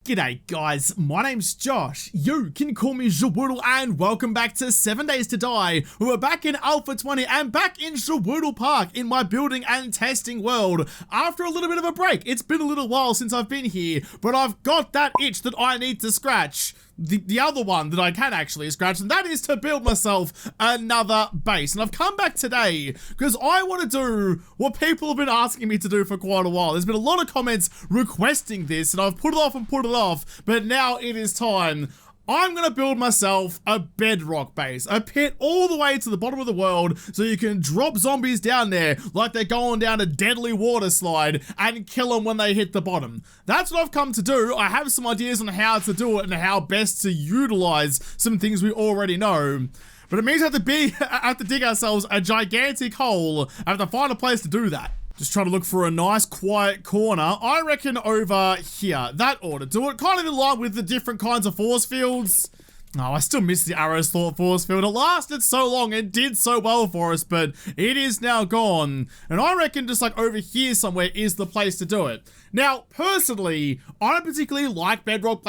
G'day guys, my name's Josh, you can call me Zhawoodle, and welcome back to 7 Days to Die. We're back in Alpha 20 and back in Zhawoodle Park in my building and testing world after a little bit of a break. It's been a little while since I've been here, but I've got that itch that I need to scratch. The other one that I can actually scratch, and that is to build myself another base. And I've come back today because I want to do what people have been asking me to do for quite a while. There's been a lot of comments requesting this, and I've put it off, but now it is time. I'm going to build myself a bedrock base, a pit all the way to the bottom of the world so you can drop zombies down there like they're going down a deadly water slide and kill them when they hit the bottom. That's what I've come to do. I have some ideas on how to do it and how best to utilize some things we already know. But it means we have to dig ourselves a gigantic hole. I have to find a place to do that. Just trying to look for a nice quiet corner. I reckon over here. That ought to do it. Kind of in line with the different kinds of force fields. Oh, I still miss the Arrow's Thought force field. It lasted so long and did so well for us, but it is now gone. And I reckon just like over here somewhere is the place to do it. Now, personally, I don't particularly like bedrock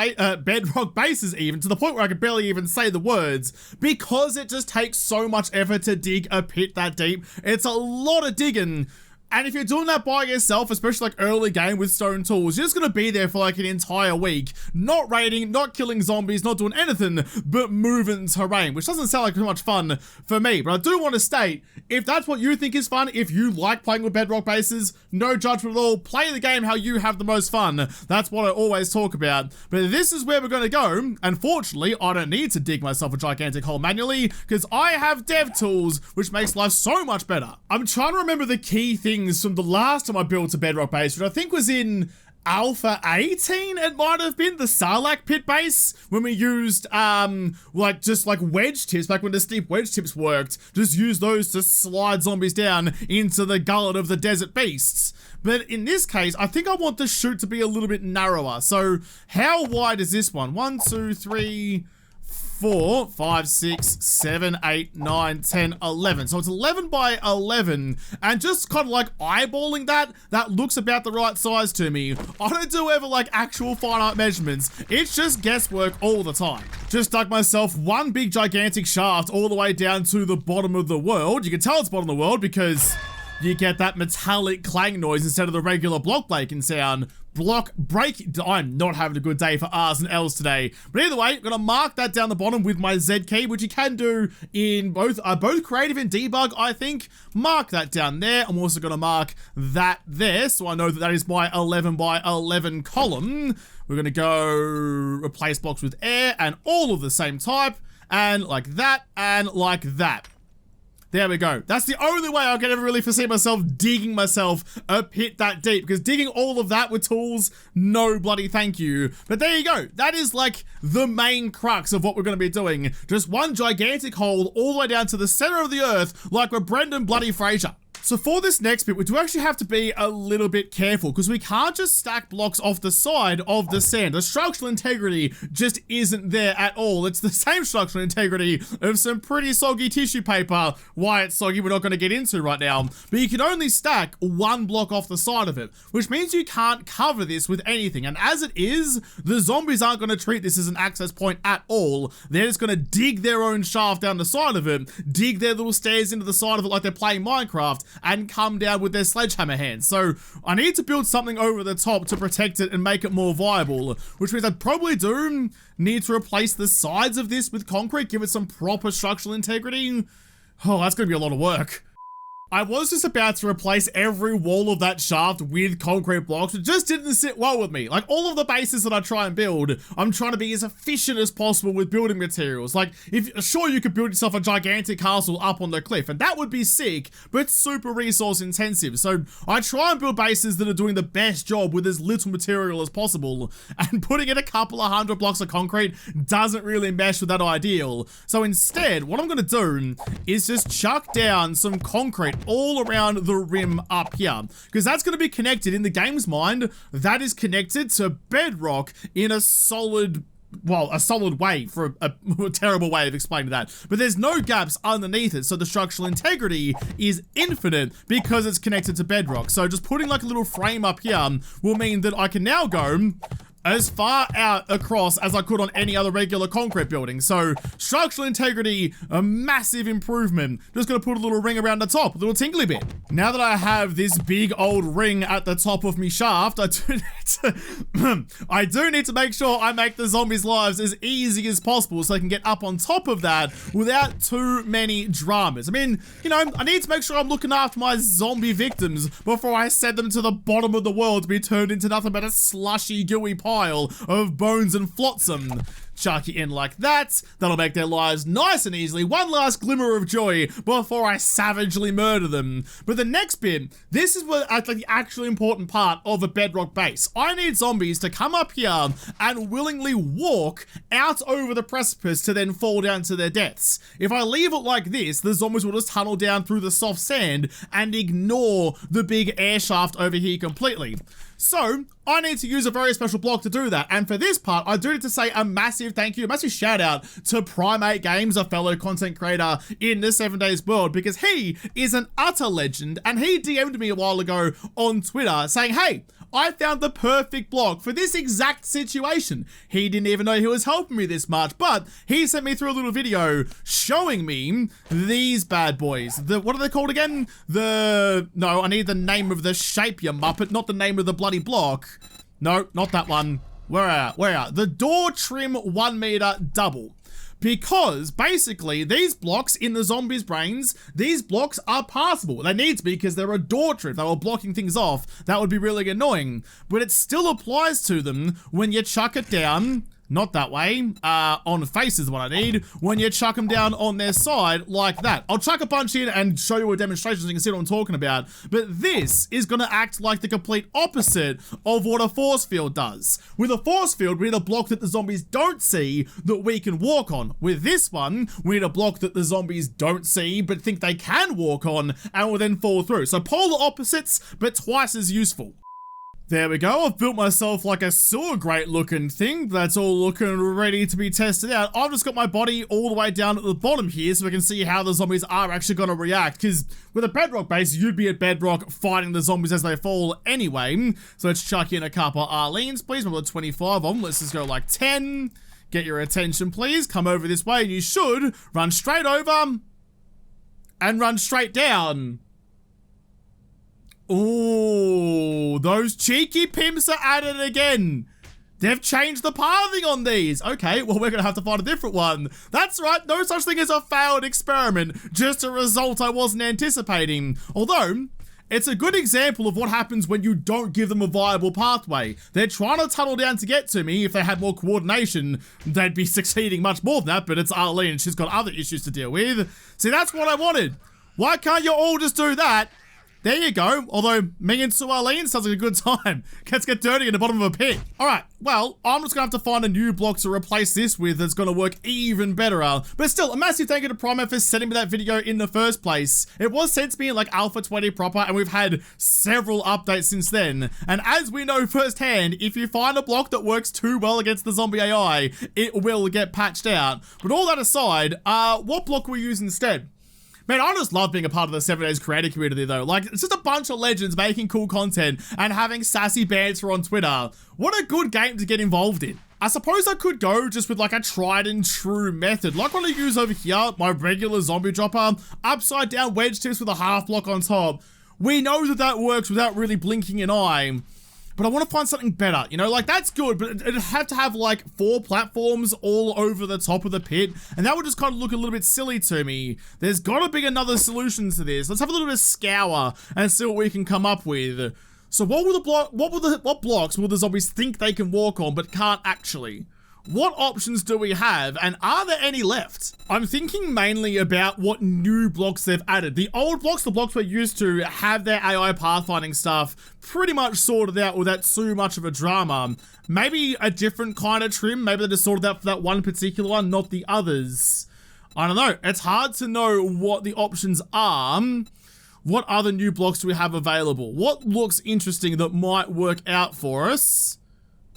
bases even, to the point where I can barely even say the words, because it just takes so much effort to dig a pit that deep. It's a lot of digging. And if you're doing that by yourself, especially like early game with stone tools, you're just going to be there for like an entire week, not raiding, not killing zombies, not doing anything but moving terrain, which doesn't sound like too much fun for me. But I do want to state, if that's what you think is fun, if you like playing with bedrock bases, no judgment at all, play the game how you have the most fun. That's what I always talk about. But this is where we're going to go. Unfortunately, I don't need to dig myself a gigantic hole manually because I have dev tools, which makes life so much better. I'm trying to remember the key things from the last time I built a bedrock base, which I think was in Alpha 18, it might have been, the Sarlacc pit base, when we used, just wedge tips, back when the steep wedge tips worked, just use those to slide zombies down into the gullet of the desert beasts. But in this case, I think I want the chute to be a little bit narrower. So how wide is this one? 1, 2, 3... 4, 5, 6, 7, 8, 9, 10, 11. So it's 11 by 11, and just kind of like eyeballing that looks about the right size to me. I don't do ever like actual finite measurements. It's just guesswork all the time. Just dug myself one big gigantic shaft all the way down to the bottom of the world. You can tell it's bottom of the world because you get that metallic clang noise instead of the regular block breaking sound. Block break. I'm not having a good day for R's and L's today. But either way, I'm going to mark that down the bottom with my Z key, which you can do in both creative and debug, I think. Mark that down there. I'm also going to mark that there, so I know that that is my 11 by 11 column. We're going to go replace blocks with air and all of the same type, and like that, and like that. There we go. That's the only way I can ever really foresee myself digging myself a pit that deep, because digging all of that with tools, no bloody thank you. But there you go. That is like the main crux of what we're going to be doing. Just one gigantic hole all the way down to the center of the earth, like we're Brendan bloody Fraser. So for this next bit, we do actually have to be a little bit careful because we can't just stack blocks off the side of the sand. The structural integrity just isn't there at all. It's the same structural integrity of some pretty soggy tissue paper. Why it's soggy, we're not going to get into right now. But you can only stack one block off the side of it, which means you can't cover this with anything. And as it is, the zombies aren't going to treat this as an access point at all. They're just going to dig their own shaft down the side of it, dig their little stairs into the side of it like they're playing Minecraft, and come down with their sledgehammer hands. So I need to build something over the top to protect it and make it more viable, which means I probably do need to replace the sides of this with concrete, give it some proper structural integrity. Oh, that's going to be a lot of work. I was just about to replace every wall of that shaft with concrete blocks. It just didn't sit well with me. Like all of the bases that I try and build, I'm trying to be as efficient as possible with building materials. Like, sure, you could build yourself a gigantic castle up on the cliff, and that would be sick, but super resource intensive. So I try and build bases that are doing the best job with as little material as possible, and putting in a couple of 100 blocks of concrete doesn't really mesh with that ideal. So instead, what I'm going to do is just chuck down some concrete all around the rim up here, because that's going to be connected in the game's mind. That is connected to bedrock in a solid way, for a terrible way of explaining that. But there's no gaps underneath it, so the structural integrity is infinite because it's connected to bedrock. So just putting like a little frame up here will mean that I can now go as far out across as I could on any other regular concrete building. So structural integrity, a massive improvement. Just gonna put a little ring around the top, a little tingly bit. Now that I have this big old ring at the top of me shaft, I do need to make sure I make the zombies' lives as easy as possible so I can get up on top of that without too many dramas. I mean, you know, I need to make sure I'm looking after my zombie victims before I send them to the bottom of the world to be turned into nothing but a slushy, gooey pile of bones and flotsam. Chuck it in like that. That'll make their lives nice and easily. One last glimmer of joy before I savagely murder them. But the next bit, this is what like the actually important part of a bedrock base. I need zombies to come up here and willingly walk out over the precipice to then fall down to their deaths. If I leave it like this, the zombies will just tunnel down through the soft sand and ignore the big air shaft over here completely. So, I need to use a very special block to do that, and for this part, I do need to say a massive thank you, a massive shout out to Primate Games, a fellow content creator in the 7 Days world, because he is an utter legend, and he DM'd me a while ago on Twitter saying, hey, I found the perfect block for this exact situation. He didn't even know he was helping me this much, but he sent me through a little video showing me these bad boys. What are they called again? No, I need the name of the shape, you muppet, not the name of the bloody block. No, not that one. Where are? The door trim 1 meter double. Because basically these blocks in the zombies' brains, these blocks are passable. They need to be because they're a door trim. If they were blocking things off, that would be really annoying. But it still applies to them when you chuck it down. Not that way, on face is what I need, when you chuck them down on their side like that. I'll chuck a bunch in and show you a demonstration so you can see what I'm talking about, but this is gonna act like the complete opposite of what a force field does. With a force field, we need a block that the zombies don't see that we can walk on. With this one, we need a block that the zombies don't see but think they can walk on and will then fall through. So polar opposites, but twice as useful. There we go, I've built myself like a sewer grate looking thing that's all looking ready to be tested out. I've just got my body all the way down at the bottom here so we can see how the zombies are actually going to react, because with a bedrock base, you'd be at bedrock fighting the zombies as they fall anyway. So let's chuck in a couple of Arlene's, please. We've got 25 of them, let's just go like 10. Get your attention, please. Come over this way and you should run straight over and run straight down. Oh, those cheeky pimps are at it again. They've changed the pathing on these. Okay, well, we're gonna have to find a different one. That's right, no such thing as a failed experiment, just a result I wasn't anticipating. Although, it's a good example of what happens when you don't give them a viable pathway. They're trying to tunnel down to get to me. If they had more coordination, they'd be succeeding much more than that, but it's Arlene, she's got other issues to deal with. See, that's what I wanted. Why can't you all just do that? There you go. Although, me and Sue Arlene sounds like a good time. Let's get dirty in the bottom of a pit. Alright, well, I'm just gonna have to find a new block to replace this with that's gonna work even better. But still, a massive thank you to Primate for sending me that video in the first place. It was sent to me in like Alpha 20 proper, and we've had several updates since then. And as we know firsthand, if you find a block that works too well against the zombie AI, it will get patched out. But all that aside, what block will we use instead? Man, I just love being a part of the 7 Days creator community though. Like, it's just a bunch of legends making cool content and having sassy banter on Twitter. What a good game to get involved in. I suppose I could go just with like a tried and true method, like what I use over here, my regular zombie dropper, upside down wedge tips with a half block on top. We know that that works without really blinking an eye. But I want to find something better, you know, like that's good, but it'd have to have like 4 platforms all over the top of the pit, and that would just kind of look a little bit silly to me. There's got to be another solution to this. Let's have a little bit of scour and see what we can come up with. So what blocks will the zombies think they can walk on but can't actually? What options do we have, and are there any left? I'm thinking mainly about what new blocks they've added. The old blocks, the blocks we're used to, have their AI pathfinding stuff pretty much sorted out without too much of a drama. Maybe a different kind of trim, maybe they just sorted out for that one particular one, not the others. I don't know, it's hard to know what the options are. What other new blocks do we have available? What looks interesting that might work out for us?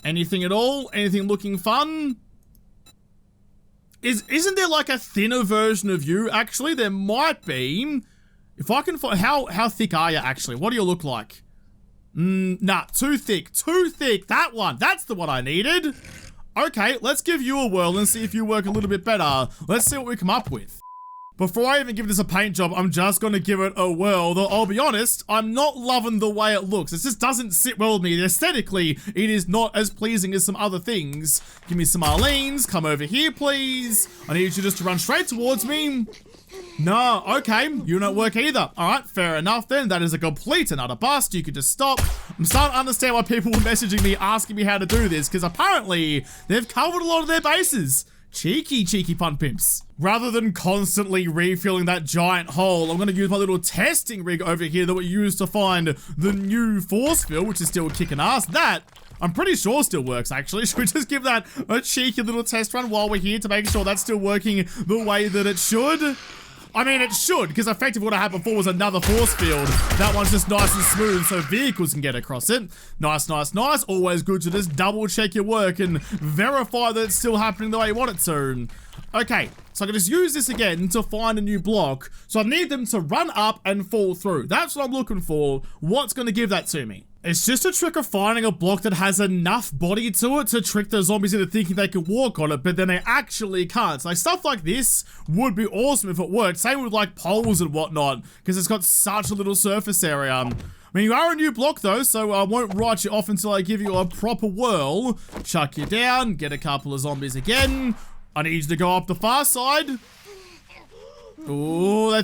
Anything at all? Anything looking fun? Isn't there like a thinner version of you? Actually, there might be. If I can find, how thick are you actually? What do you look like? Nah, too thick, too thick. That one, that's the one I needed. Okay, let's give you a whirl and see if you work a little bit better. Let's see what we come up with. Before I even give this a paint job, I'm just gonna give it a whirl, though I'll be honest, I'm not loving the way it looks. It just doesn't sit well with me. Aesthetically, it is not as pleasing as some other things. Give me some Arlene's, come over here, please. I need you just to run straight towards me. No, okay, you don't work either. All right, fair enough then. That is a complete and utter bust. You could just stop. I'm starting to understand why people were messaging me, asking me how to do this, because apparently they've covered a lot of their bases. Cheeky, cheeky fun pimps. Rather than constantly refilling that giant hole, I'm gonna use my little testing rig over here that we used to find the new force field, which is still kicking ass. That, I'm pretty sure still works actually. Should we just give that a cheeky little test run while we're here to make sure that's still working the way that it should? I mean, it should, because effectively what I had before was another force field. That one's just nice and smooth so vehicles can get across it. Nice, nice, nice. Always good to just double check your work and verify that it's still happening the way you want it to. Okay, so I can just use this again to find a new block. So I need them to run up and fall through. That's what I'm looking for. What's going to give that to me? It's just a trick of finding a block that has enough body to it to trick the zombies into thinking they can walk on it, but then they actually can't. Like, stuff like this would be awesome if it worked. Same with like poles and whatnot, because it's got such a little surface area. I mean, you are a new block though, so I won't write you off until I give you a proper whirl. Chuck you down, get a couple of zombies again. I need you to go up the far side. Oh, they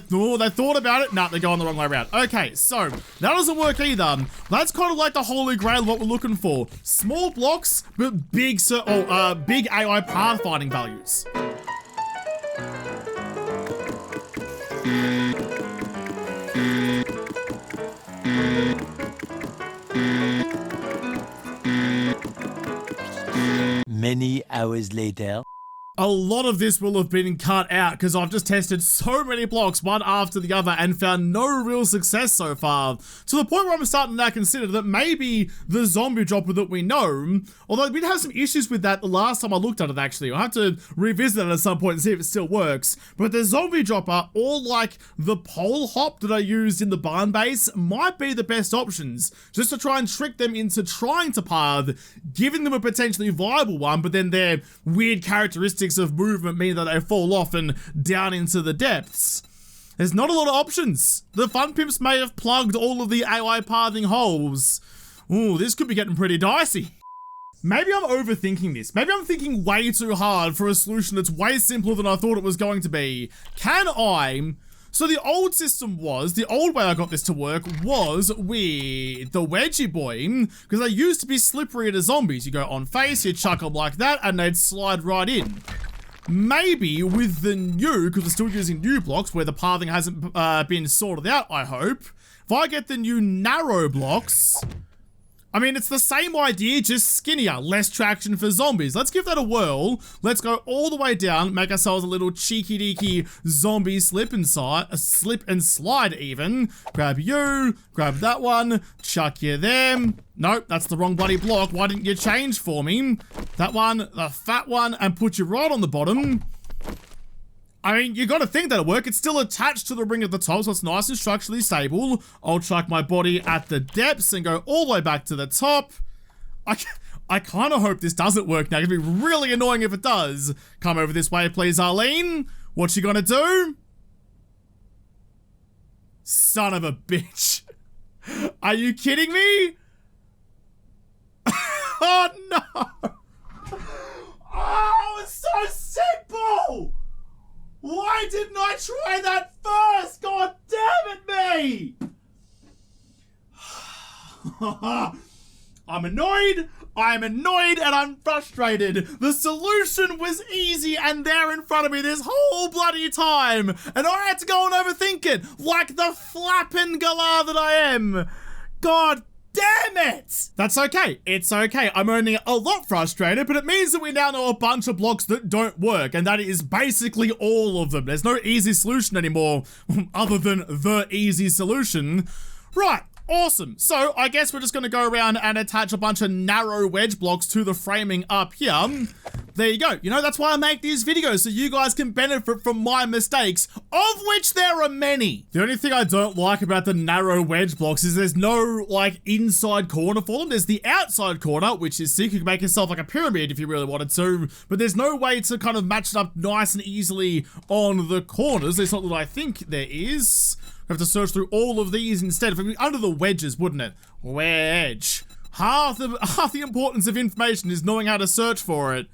thought about it. Nah, they're going the wrong way around. Okay, so that doesn't work either. That's kind of like the holy grail of what we're looking for. Small blocks, but big AI pathfinding values. Many hours later. A lot of this will have been cut out because I've just tested so many blocks one after the other and found no real success so far, to the point where I'm starting to now consider that maybe the zombie dropper that we know, although we did have some issues with that the last time I looked at it actually, I'll have to revisit it at some point and see if it still works, but the zombie dropper or like the pole hop that I used in the barn base might be the best options, just to try and trick them into trying to path, giving them a potentially viable one, but then their weird characteristics of movement mean that they fall off and down into the depths. There's not a lot of options. The fun pimps may have plugged all of the AI pathing holes. Ooh, this could be getting pretty dicey. Maybe I'm overthinking this. Maybe I'm thinking way too hard for a solution that's way simpler than I thought it was going to be. So the old system was, the old way I got this to work was with the wedgie boy, because they used to be slippery to zombies. You go on face, you chuck them like that, and they'd slide right in. Maybe with the new, because we're still using new blocks where the pathing hasn't been sorted out, I hope. If I get the new narrow blocks, I mean, it's the same idea, just skinnier, less traction for zombies. Let's give that a whirl. Let's go all the way down, make ourselves a little cheeky-deeky zombie slip and slide even. Grab you, grab that one, chuck you there. Nope, that's the wrong bloody block. Why didn't you change for me? That one, the fat one, and put you right on the bottom. I mean, you gotta think that'll work. It's still attached to the ring at the top, so it's nice and structurally stable. I'll chuck my body at the depths and go all the way back to the top. I kind of hope this doesn't work now. It's gonna be really annoying if it does. Come over this way, please, Arlene. What's she gonna do? Son of a bitch. Are you kidding me? Oh, no. Oh, it's so simple. Why didn't I try that first? God damn it, me! I'm annoyed, and I'm frustrated. The solution was easy and there in front of me this whole bloody time, and I had to go and overthink it, like the flapping galah that I am. God damn it! That's okay. It's okay. I'm only a lot frustrated, but it means that we now know a bunch of blocks that don't work, and that is basically all of them. There's no easy solution anymore, other than the easy solution. Right. Awesome. So I guess we're just going to go around and attach a bunch of narrow wedge blocks to the framing up here. there you go. You know, that's why I make these videos, so you guys can benefit from my mistakes, of which there are many. The only thing I don't like about the narrow wedge blocks is there's no, like, inside corner for them. There's the outside corner, which is sick. You can make yourself like a pyramid if you really wanted to, but there's no way to kind of match it up nice and easily on the corners. There's not that I think there is. I have to search through all of these instead. If it would be under the wedges, wouldn't it? Wedge. Half the importance of information is knowing how to search for it.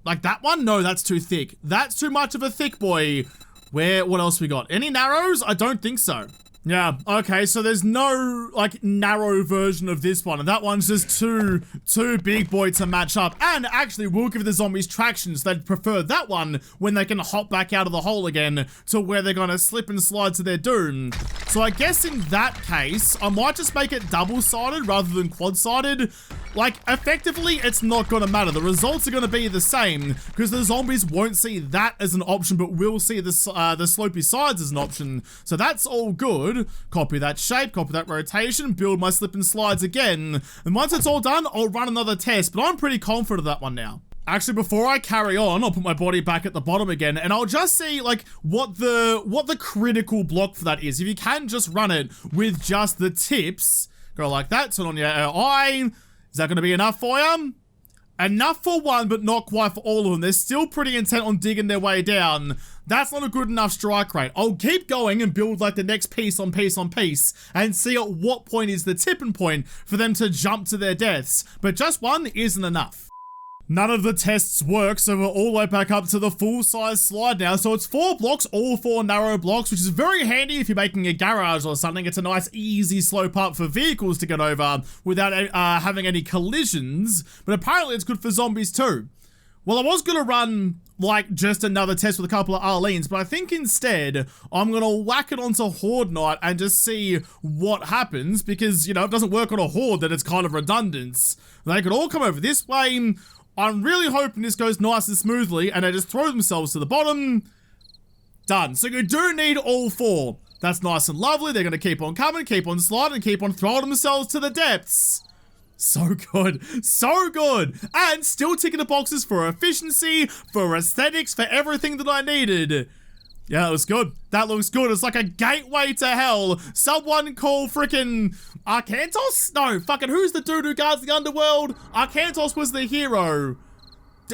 Like that one? No, that's too thick. That's too much of a thick boy. What else we got? Any narrows? I don't think so. Yeah, okay, so there's no, like, narrow version of this one, and that one's just too big boy to match up. And actually, we'll give the zombies traction, so they'd prefer that one when they can hop back out of the hole again to where they're gonna slip and slide to their doom. So I guess in that case, I might just make it double-sided rather than quad-sided. Like, effectively, it's not gonna matter. The results are gonna be the same, because the zombies won't see that as an option, but will see the slopey sides as an option. So that's all good. Copy that shape, copy that rotation, build my slip and slides again. And once it's all done, I'll run another test, but I'm pretty confident of that one now. Actually, before I carry on, I'll put my body back at the bottom again, and I'll just see, like, what the critical block for that is. If you can just run it with just the tips, go like that, turn on your eye. Is that going to be enough for you? Enough for one, but not quite for all of them. They're still pretty intent on digging their way down. That's not a good enough strike rate. I'll keep going and build like the next piece on piece on piece and see at what point is the tipping point for them to jump to their deaths. But just one isn't enough. None of the tests work, so we're all the way back up to the full-size slide now. So it's 4 blocks, all 4 narrow blocks, which is very handy if you're making a garage or something. It's a nice, easy slope up for vehicles to get over without having any collisions. But apparently it's good for zombies too. Well, I was going to run, like, just another test with a couple of Arlenes, but I think instead I'm going to whack it onto Horde Night and just see what happens, because, you know, if it doesn't work on a Horde, then it's kind of redundant. They could all come over this way. I'm really hoping this goes nice and smoothly, and they just throw themselves to the bottom. Done. So you do need all 4. That's nice and lovely. They're going to keep on coming, keep on sliding, keep on throwing themselves to the depths. So good. So good. And still ticking the boxes for efficiency, for aesthetics, for everything that I needed. Yeah, that was good. That looks good. It's like a gateway to hell. Someone call frickin' Arkantos? No, fucking who's the dude who guards the underworld? Arkantos was the hero.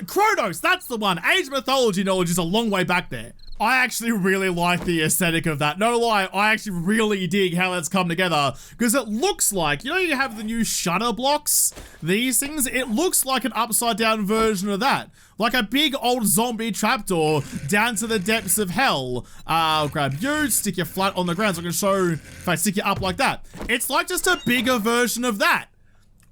Kronos, that's the one. Age mythology knowledge is a long way back there. I actually really like the aesthetic of that. No lie, I actually really dig how that's come together. Because it looks like, you know, you have the new shutter blocks? These things? It looks like an upside down version of that. Like a big old zombie trapdoor down to the depths of hell. I'll grab you, stick you flat on the ground so I can show if I stick you up like that. It's like just a bigger version of that.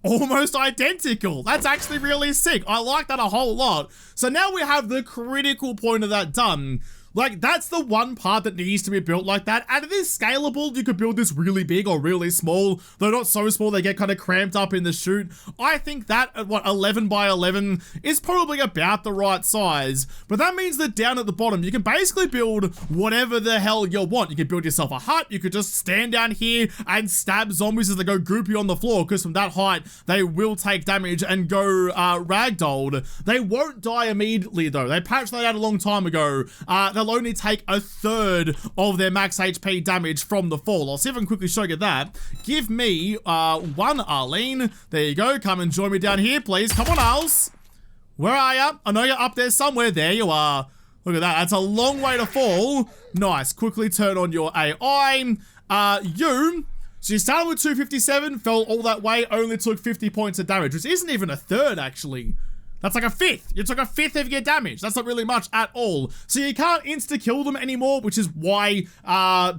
Almost identical. That's actually really sick. I like that a whole lot. So now we have the critical point of that done. Like, that's the one part that needs to be built like that, and it is scalable. You could build this really big or really small, though not so small they get kind of cramped up in the chute. I think that at, what, 11 by 11 is probably about the right size, but that means that down at the bottom, you can basically build whatever the hell you want. You could build yourself a hut, you could just stand down here and stab zombies as they go goopy on the floor, because from that height, they will take damage and go ragdolled. They won't die immediately, though. They patched that out a long time ago. They'll only take a third of their max HP damage from the fall. I'll see if I can quickly show you that. Give me 1 Arlene. There you go. Come and join me down here, please. Come on, Arls. Where are you? I know you're up there somewhere. There you are. Look at that. That's a long way to fall. Nice. Quickly turn on your AI. So you started with 257, fell all that way, only took 50 points of damage, which isn't even a third, actually. That's like a fifth. You took a fifth of your damage. That's not really much at all. So you can't insta-kill them anymore, which is why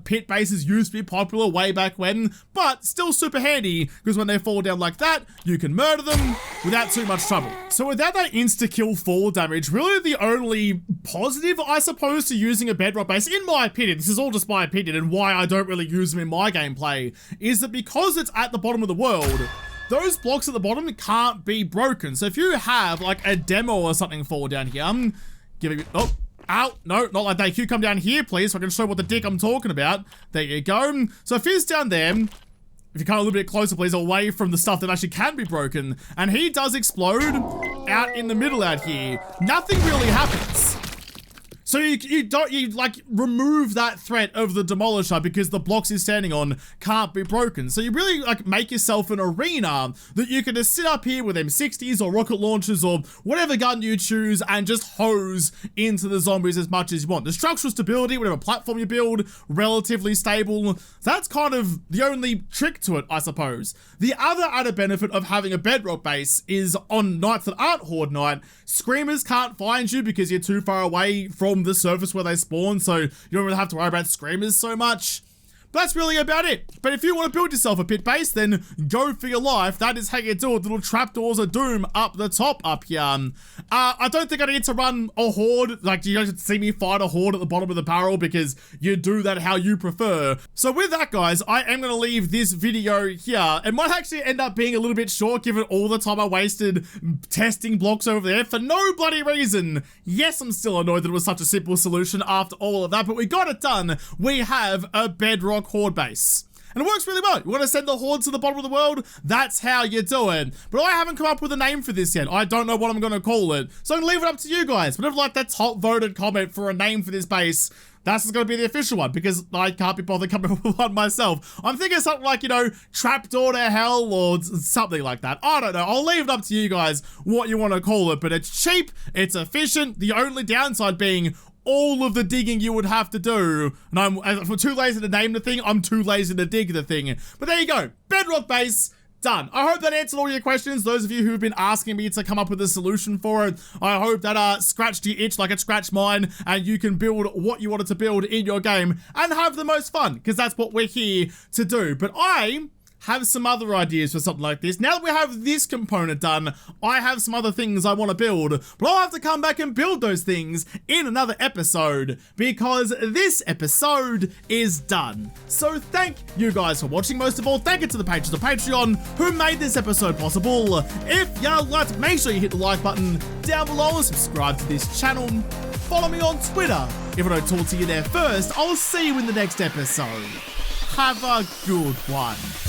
pit bases used to be popular way back when, but still super handy, because when they fall down like that, you can murder them without too much trouble. So without that insta-kill fall damage, really the only positive, I suppose, to using a bedrock base, in my opinion, this is all just my opinion and why I don't really use them in my gameplay, is that because it's at the bottom of the world, those blocks at the bottom can't be broken. So if you have like a demo or something fall down here, give it, oh, ow, no, not like that. You come down here, please, so I can show what the dick I'm talking about. There you go. So if it's down there, if you come a little bit closer, please, away from the stuff that actually can be broken, and he does explode out in the middle out here, nothing really happens. So you like remove that threat of the demolisher because the blocks he's standing on can't be broken. So you really like make yourself an arena that you can just sit up here with M60s or rocket launchers or whatever gun you choose and just hose into the zombies as much as you want. The structural stability, whatever platform you build, relatively stable. That's kind of the only trick to it, I suppose. The other added benefit of having a bedrock base is on nights that aren't horde night, screamers can't find you because you're too far away from the surface where they spawn, so you don't really have to worry about screamers so much. But that's really about it. But if you want to build yourself a pit base, then go for your life. That is how you do it. Little trapdoors of doom up the top up here. I don't think I need to run a horde. Like, you don't see me fight a horde at the bottom of the barrel because you do that how you prefer. So with that, guys, I am going to leave this video here. It might actually end up being a little bit short given all the time I wasted testing blocks over there for no bloody reason. Yes, I'm still annoyed that it was such a simple solution after all of that, but we got it done. We have a bedrock horde base. And it works really well. You want to send the horde to the bottom of the world? That's how you do it. But I haven't come up with a name for this yet. I don't know what I'm going to call it. So I'm going to leave it up to you guys. Whatever like that top voted comment for a name for this base, that's going to be the official one because I can't be bothered coming up with one myself. I'm thinking something like, you know, trapdoor to hell or something like that. I don't know. I'll leave it up to you guys what you want to call it. But it's cheap. It's efficient. The only downside being all of the digging you would have to do. And I'm too lazy to name the thing, I'm too lazy to dig the thing. But there you go, bedrock base, done. I hope that answered all your questions. Those of you who've been asking me to come up with a solution for it, I hope that scratched your itch like it scratched mine, and you can build what you wanted to build in your game and have the most fun, because that's what we're here to do. But I have some other ideas for something like this. Now that we have this component done, I have some other things I want to build, but I'll have to come back and build those things in another episode because this episode is done. So thank you guys for watching. Most of all, thank you to the patrons of Patreon who made this episode possible. If you liked, make sure you hit the like button down below and subscribe to this channel. Follow me on Twitter. If I don't talk to you there first, I'll see you in the next episode. Have a good one.